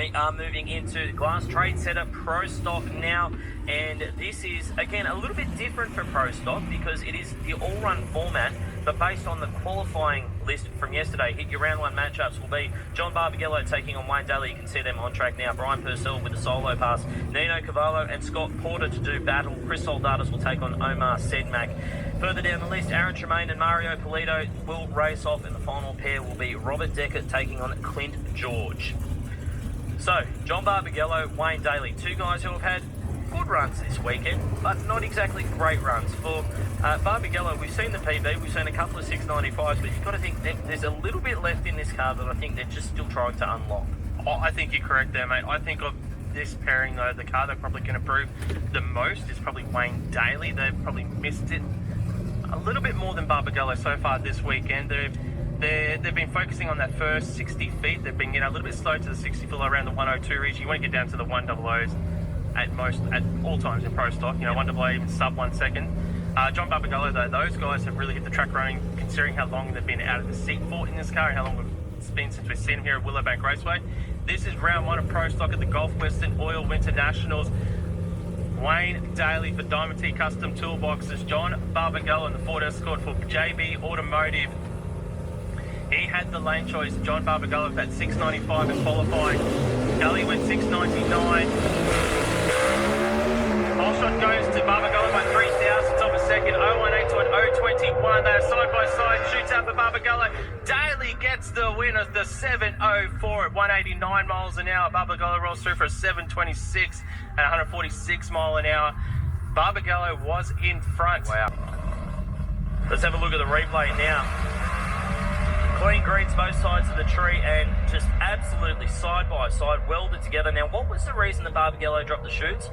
We are moving into Glass Trade Setup Pro Stock now, and this is, again, a little bit different for Pro Stock because it is the all-run format, but based on the qualifying list from yesterday. Hit your round one matchups will be John Barbagallo taking on Wayne Daley. You can see them on track now. Brian Purcell with a solo pass. Nino Cavallo and Scott Porter to do battle. Chris Soldatis will take on Omar Sedmak. Further down the list, Aaron Tremaine and Mario Polito will race off, and the final pair will be Robert Deckett taking on Clint George. So, John Barbagallo, Wayne Daley, two guys who have had good runs this weekend, but not exactly great runs. For Barbagallo, we've seen the PB, we've seen a couple of 695s, but you've got to think there's a little bit left in this car that I think they're just still trying to unlock. Oh, I think you're correct there, mate. I think of this pairing, though, the car that probably can improve the most is probably Wayne Daley. They've probably missed it a little bit more than Barbagallo so far this weekend. They've been focusing on that first 60 feet. They've been getting a little bit slow to the 60 foot around the 102 region. You want to get down to the 100s at all times in Pro Stock. You know, 100 even sub 1 second. John Barbagallo, though, those guys have really hit the track running, considering how long they've been out of the seat for in this car and how long it's been since we've seen them here at Willowbank Raceway. This is round one of Pro Stock at the Gulf Western Oil Winternationals. Wayne Daley for Diamond T Custom Toolboxes. John Barbagallo in the Ford Escort for JB Automotive. He had the lane choice. John Barbagallo with that 695 in qualifying. Daley went 699. Whole shot goes to Barbagallo by 3 thousandths of a second. 018 to an 021. They are side by side. Shoots out for Barbagallo. Daley gets the win of the 704 at 189 miles an hour. Barbagallo rolls through for a 726 at 146 mile an hour. Barbagallo was in front. Wow. Let's have a look at the replay now. Clean greens both sides of the tree and just absolutely side by side, welded together. Now, what was the reason that Barbagallo dropped the chutes?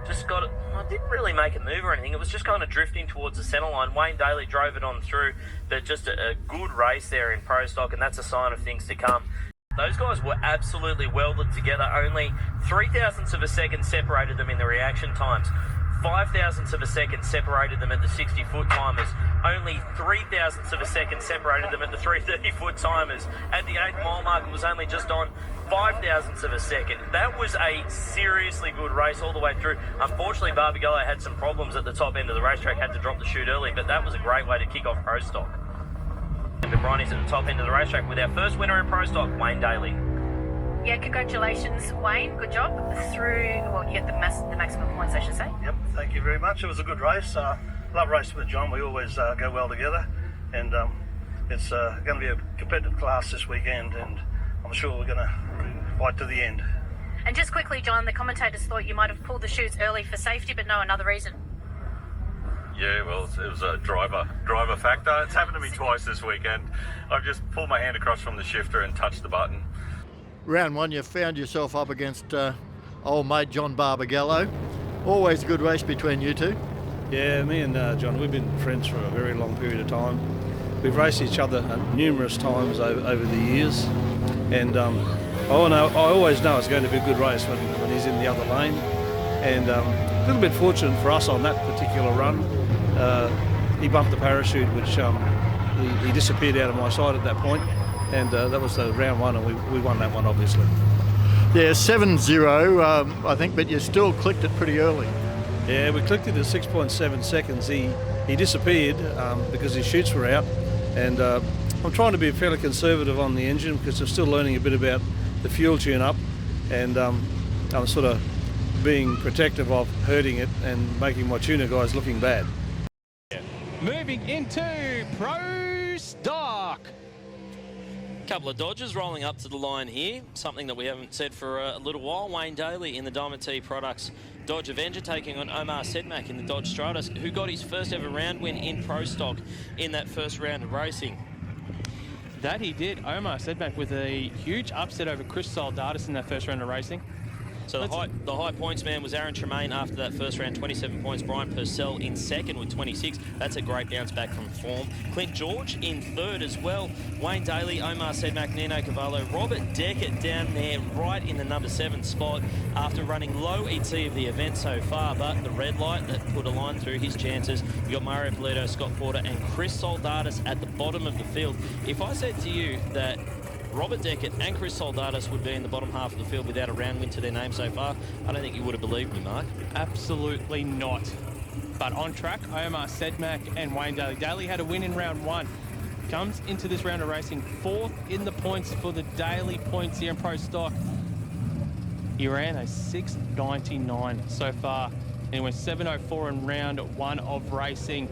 Just got it. I didn't really make a move or anything. It was just kind of drifting towards the centre line. Wayne Daley drove it on through, but just a good race there in Pro Stock, and that's a sign of things to come. Those guys were absolutely welded together. Only 3 thousandths of a second separated them in the reaction times. 5 thousandths of a second separated them at the 60-foot timers. Only 3 thousandths of a second separated them at the 330-foot timers. At the 8 mile mark, it was only just on 5 thousandths of a second. That was a seriously good race all the way through. Unfortunately, Barbagallo had some problems at the top end of the racetrack, had to drop the chute early, but that was a great way to kick off Pro Stock. And Bronny's at the top end of the racetrack with our first winner in Pro Stock, Wayne Daley. Yeah, congratulations, Wayne. Good job. Well, you get the maximum points, I should say. Yep, thank you very much. It was a good race. Love racing with John. We always go well together. And it's going to be a competitive class this weekend, and I'm sure we're going to fight to the end. And just quickly, John, the commentators thought you might have pulled the chutes early for safety, but no, another reason. Yeah, well, it was a driver factor. It's happened to me twice this weekend. I've just pulled my hand across from the shifter and touched the button. Round one, you found yourself up against old mate John Barbagallo. Always a good race between you two. Yeah, me and John, we've been friends for a very long period of time. We've raced each other numerous times over the years, and I always know it's going to be a good race when he's in the other lane. And a little bit fortunate for us on that particular run. He bumped the parachute, which he disappeared out of my sight at that point. And that was the round one, and we won that one, obviously. Yeah, 7-0, I think, but you still clicked it pretty early. Yeah, we clicked it at 6.7 seconds. He disappeared because his chutes were out, and I'm trying to be fairly conservative on the engine because I'm still learning a bit about the fuel tune-up, and I'm sort of being protective of hurting it and making my tuner guys looking bad. Moving into Pro Stock. Couple of Dodgers rolling up to the line here, something that we haven't said for a little while. Wayne Daley in the Diamond T Products Dodge Avenger taking on Omar Sedmak in the Dodge Stratus, who got his first ever round win in Pro Stock in that first round of racing. That he did. Omar Sedmak with a huge upset over Chris Soldatis in that first round of racing. So the high points man was Aaron Tremaine after that first round, 27 points. Brian Purcell in second with 26. That's a great bounce back from form. Clint George in third as well. Wayne Daley, Omar Sedmak, Nino Cavallo, Robert Deckett down there right in the number 7 spot after running low ET of the event so far. But the red light that put a line through his chances. You got Mario Polito, Scott Porter and Chris Soldatis at the bottom of the field. If I said to you that Robert Deckett and Chris Soldatis would be in the bottom half of the field without a round win to their name so far. I don't think you would have believed me, Mark. Absolutely not. But on track, Omar Sedmak and Wayne Daley. Daley had a win in round 1. Comes into this round of racing 4th in the points for the Daley points here in Pro Stock. He ran a 6.99 so far, and he went 7.04 in round 1 of racing.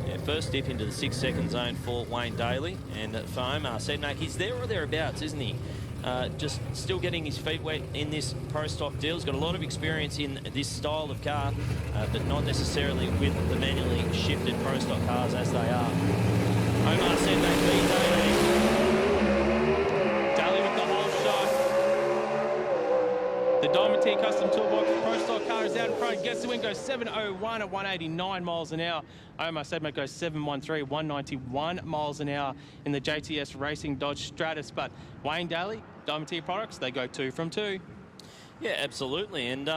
Yeah, first dip into the 6-second zone for Wayne Daley, and for Omar Sedmak, he's there or thereabouts, isn't he? Just still getting his feet wet in this Pro Stock deal. He's got a lot of experience in this style of car, but not necessarily with the manually shifted Pro Stock cars as they are. Omar Sedmak beat Daley. Daley with the whole shot. The Diamond T Custom Toolbox Pro Stock car is out in front. Gets the win, goes 7.01 at 189 miles an hour. Omar Sedmak goes 7.13, 191 miles an hour in the JTS Racing Dodge Stratus. But Wayne Daley, Diamond T Products, they go 2 from 2. Yeah, absolutely. And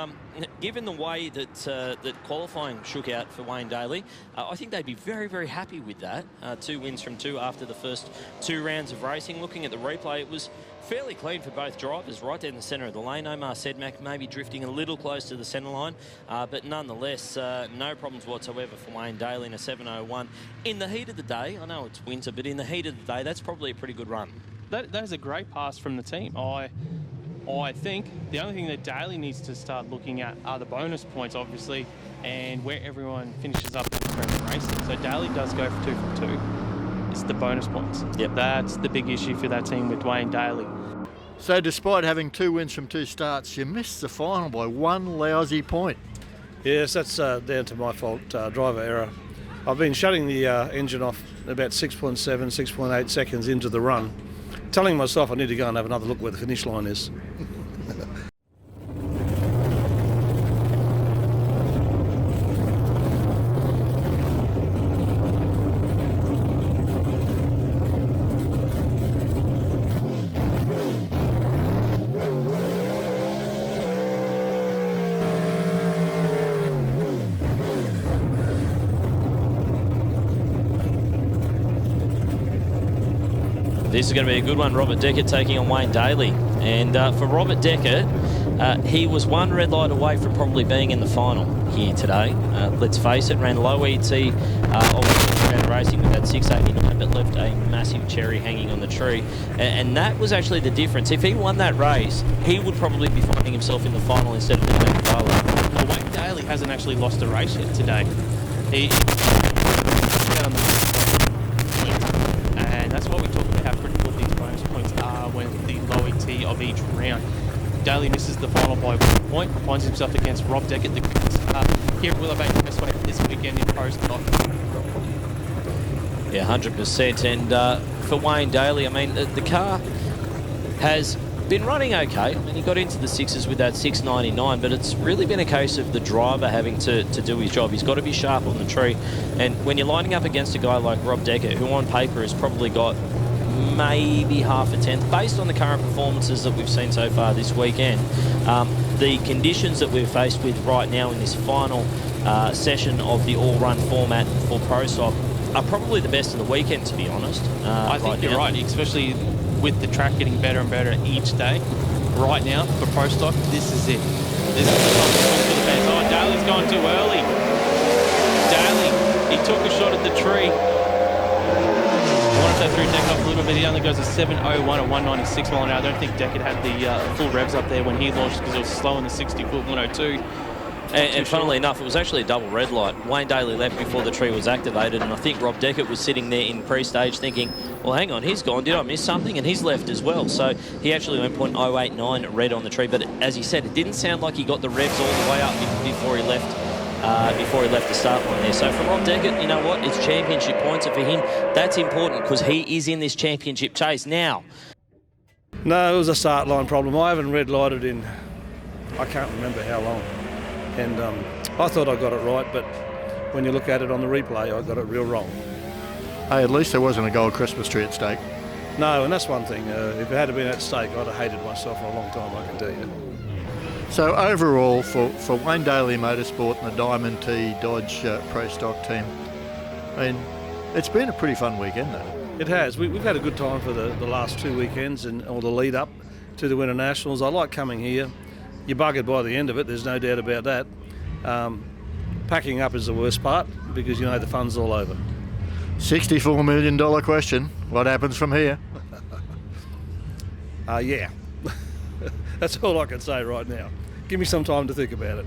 given the way that that qualifying shook out for Wayne Daley, I think they'd be very, very happy with that. 2 wins from 2 after the first 2 rounds of racing. Looking at the replay, it was fairly clean for both drivers, right down the centre of the lane. Omar Sedmak maybe drifting a little close to the centre line, but nonetheless, no problems whatsoever for Wayne Daley in a 7.01. In the heat of the day, I know it's winter, but in the heat of the day, that's probably a pretty good run. That is a great pass from the team. I think the only thing that Daley needs to start looking at are the bonus points, obviously, and where everyone finishes up in the round of racing. So Daley does go for 2 from 2. It's the bonus points. Yep. That's the big issue for that team with Wayne Daley. So despite having 2 wins from 2 starts, you missed the final by 1 lousy point. Yes, that's down to my fault, driver error. I've been shutting the engine off about 6.7, 6.8 seconds into the run, telling myself I need to go and have another look where the finish line is. This is going to be a good one. Robert Deckett taking on Wayne Daley. And for Robert Deckett, he was 1 red light away from probably being in the final here today. Let's face it, ran low ET round racing with that 689, but left a massive cherry hanging on the tree. And that was actually the difference. If he won that race, he would probably be finding himself in the final instead of being low. Well, Wayne Daley hasn't actually lost a race yet today. And that's what we talk about, how critical these bonus points are when the low ET of each round. Daley misses the final by 1 point, finds himself against Rob Deckett, the here at Willowbank Raceway this weekend in Pro Stock. Yeah, 100%. And for Wayne Daley, I mean, the car has been running okay. I mean, he got into the 6s with that 699, but it's really been a case of the driver having to do his job. He's got to be sharp on the tree. And when you're lining up against a guy like Rob Deckett, who on paper has probably got maybe half a tenth, based on the current performances that we've seen so far this weekend, the conditions that we're faced with right now in this final session of the all-run format for Pro Stock are probably the best of the weekend, to be honest. I think you're right, especially with the track getting better and better each day. Right now, for Pro Stock, this is it. This is the time for the fans. Oh, Daley's gone too early. Daley, he took a shot at the tree. Wanted that through Deckett off a little bit. He only goes a 7.01 at 196 mile an hour. I don't think Deckett had the full revs up there when he launched because it was slow in the 60-foot 102. And funnily enough, it was actually a double red light. Wayne Daley left before the tree was activated, and I think Rob Deckett was sitting there in pre-stage thinking, well, hang on, he's gone. Did I miss something? And he's left as well. So he actually went .089 red on the tree. But as he said, it didn't sound like he got the revs all the way up before he left the start line there. So for Rob Deckett, you know what? It's championship points, and for him, that's important because he is in this championship chase now. No, it was a start line problem. I haven't red lighted in, I can't remember how long. And I thought I got it right, but when you look at it on the replay, I got it real wrong. Hey, at least there wasn't a gold Christmas tree at stake. No, and that's one thing. If it had been at stake, I'd have hated myself for a long time, I can tell you. So overall, for Wayne Daley Motorsport and the Diamond T Dodge Pro Stock team, I mean, it's been a pretty fun weekend though. It has. We've had a good time for the last 2 weekends and all the lead up to the Winternationals. I like coming here. You're buggered by the end of it, there's no doubt about that. Packing up is the worst part because you know the fun's all over. $64 million question. What happens from here? Yeah. That's all I can say right now. Give me some time to think about it.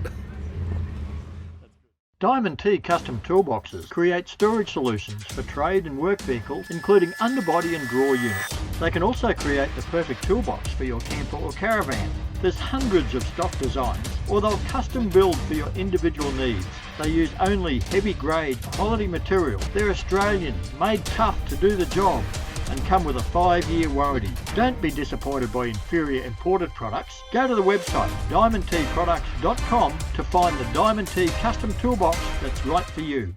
Diamond T Custom Toolboxes create storage solutions for trade and work vehicles, including underbody and drawer units. They can also create the perfect toolbox for your camper or caravan. There's hundreds of stock designs, or they'll custom build for your individual needs. They use only heavy grade, quality material. They're Australian, made tough to do the job, and come with a 5-year warranty. Don't be disappointed by inferior imported products. Go to the website diamondtproducts.com to find the Diamond T custom toolbox that's right for you.